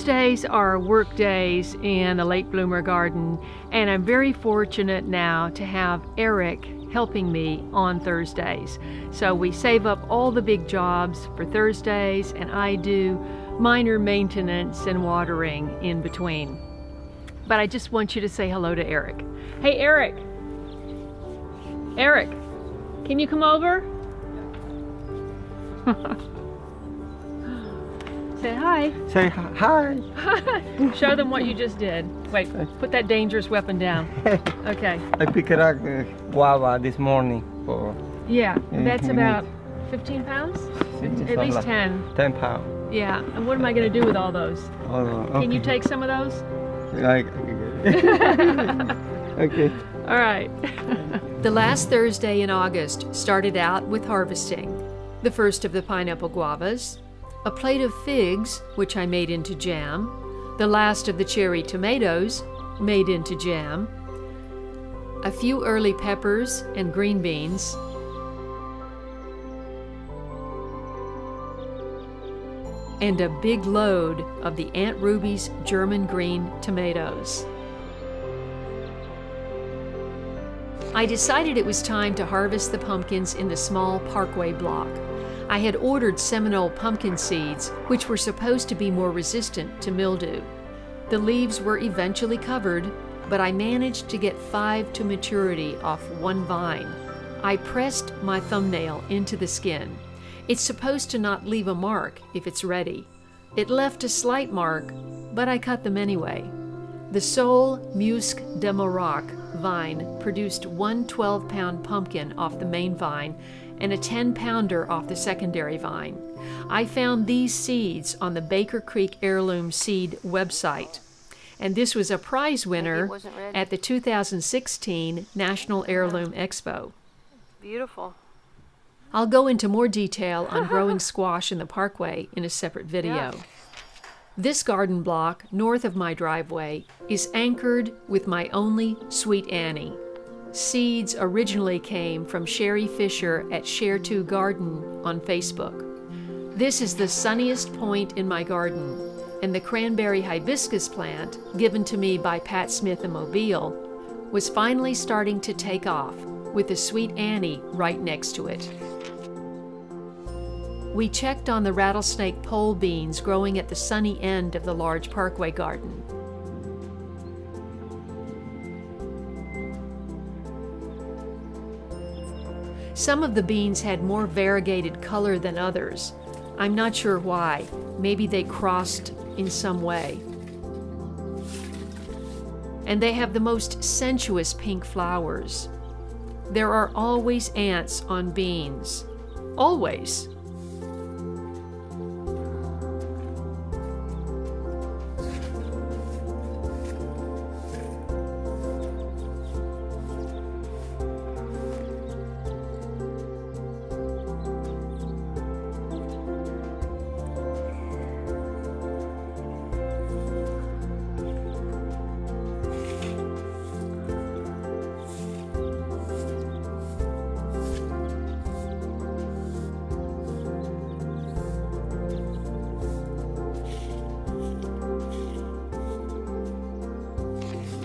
Thursdays are work days in the late bloomer garden, and I'm very fortunate now to have Eric helping me on Thursdays. So we save up all the big jobs for Thursdays, and I do minor maintenance and watering in between. But I just want you to say hello to Eric. Hey Eric! Eric, can you come over? Say hi. Say hi. Show them what you just did. Wait, put that dangerous weapon down. Okay. I picked up guava this morning. Yeah, that's about 15 pounds? At least 10. 10 pounds. Yeah, and what am I going to do with all those? Okay. Can you take some of those? Okay. All right. The last Thursday in August started out with harvesting. The first of the pineapple guavas, a plate of figs, which I made into jam, the last of the cherry tomatoes, made into jam, a few early peppers and green beans, and a big load of the Aunt Ruby's German green tomatoes. I decided it was time to harvest the pumpkins in the small parkway block. I had ordered Seminole pumpkin seeds, which were supposed to be more resistant to mildew. The leaves were eventually covered, but I managed to get 5 to maturity off one vine. I pressed my thumbnail into the skin. It's supposed to not leave a mark if it's ready. It left a slight mark, but I cut them anyway. The Sol Musc de Maroc vine produced one 12-pound pumpkin off the main vine and a 10-pounder off the secondary vine. I found these seeds on the Baker Creek Heirloom Seed website, and this was a prize winner at the 2016 National Heirloom Expo. Beautiful. I'll go into more detail on growing squash in the parkway in a separate video. Yeah. This garden block north of my driveway is anchored with my only Sweet Annie. Seeds originally came from Sherry Fisher at Share 2 Garden on Facebook. This is the sunniest point in my garden, and the cranberry hibiscus plant, given to me by Pat Smith in Mobile, was finally starting to take off, with the Sweet Annie right next to it. We checked on the rattlesnake pole beans growing at the sunny end of the large parkway garden. Some of the beans had more variegated color than others. I'm not sure why. Maybe they crossed in some way. And they have the most sensuous pink flowers. There are always ants on beans. Always.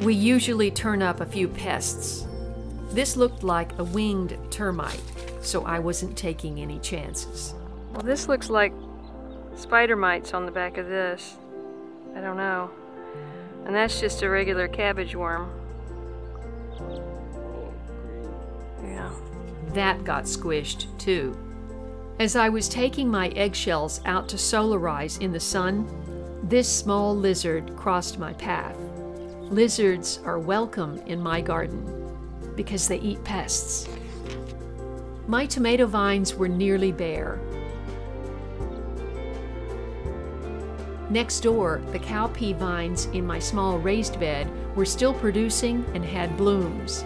We usually turn up a few pests. This looked like a winged termite, so I wasn't taking any chances. Well, this looks like spider mites on the back of this. I don't know. And that's just a regular cabbage worm. Yeah. That got squished too. As I was taking my eggshells out to solarize in the sun, this small lizard crossed my path. Lizards are welcome in my garden because they eat pests. My tomato vines were nearly bare. Next door, the cowpea vines in my small raised bed were still producing and had blooms.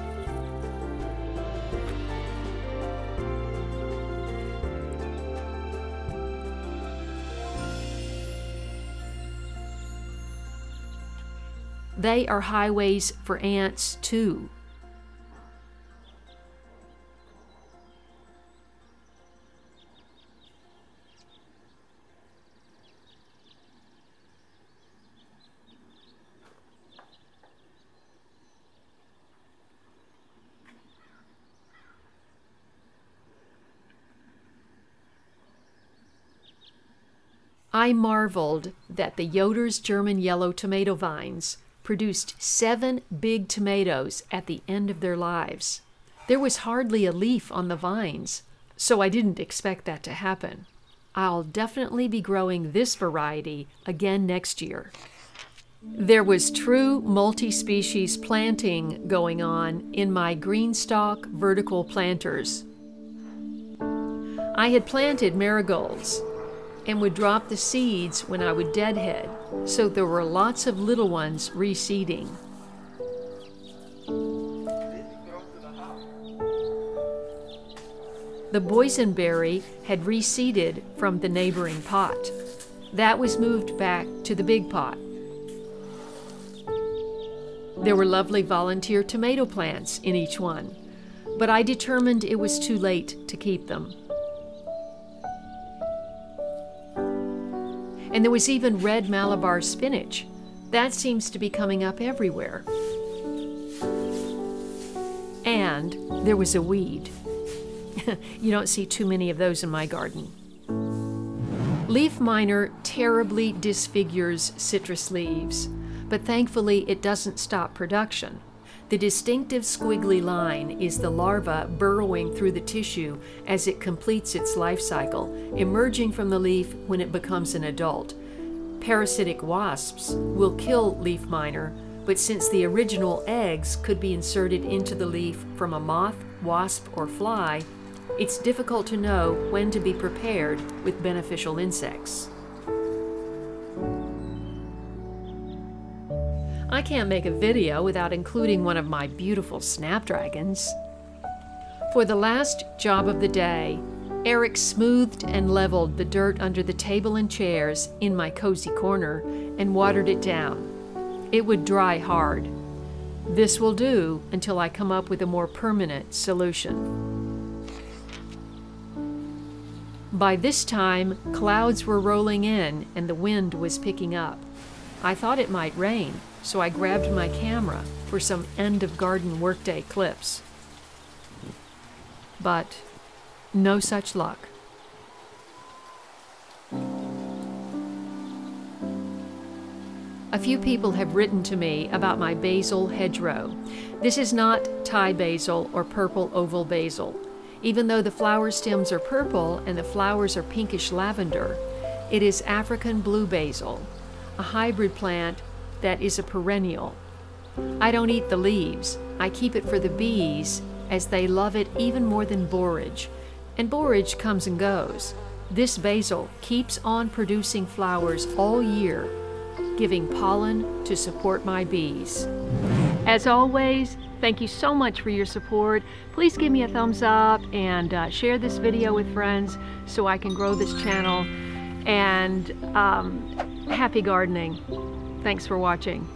They are highways for ants too. I marveled that the Yoder's German yellow tomato vines produced 7 big tomatoes at the end of their lives. There was hardly a leaf on the vines, so I didn't expect that to happen. I'll definitely be growing this variety again next year. There was true multi-species planting going on in my greenstock vertical planters. I had planted marigolds and would drop the seeds when I would deadhead, so there were lots of little ones reseeding. The boysenberry had reseeded from the neighboring pot. That was moved back to the big pot. There were lovely volunteer tomato plants in each one, but I determined it was too late to keep them. And there was even red Malabar spinach. That seems to be coming up everywhere. And there was a weed. You don't see too many of those in my garden. Leaf miner terribly disfigures citrus leaves, but thankfully it doesn't stop production. The distinctive squiggly line is the larva burrowing through the tissue as it completes its life cycle, emerging from the leaf when it becomes an adult. Parasitic wasps will kill leaf miner, but since the original eggs could be inserted into the leaf from a moth, wasp, or fly, it's difficult to know when to be prepared with beneficial insects. I can't make a video without including one of my beautiful snapdragons. For the last job of the day, Eric smoothed and leveled the dirt under the table and chairs in my cozy corner and watered it down. It would dry hard. This will do until I come up with a more permanent solution. By this time, clouds were rolling in and the wind was picking up. I thought it might rain, so I grabbed my camera for some end-of-garden workday clips. But no such luck. A few people have written to me about my basil hedgerow. This is not Thai basil or purple oval basil. Even though the flower stems are purple and the flowers are pinkish lavender, it is African blue basil, a hybrid plant that is a perennial. I don't eat the leaves. I keep it for the bees, as they love it even more than borage. And borage comes and goes. This basil keeps on producing flowers all year, giving pollen to support my bees. As always, thank you so much for your support. Please give me a thumbs up and share this video with friends so I can grow this channel. And happy gardening. Thanks for watching.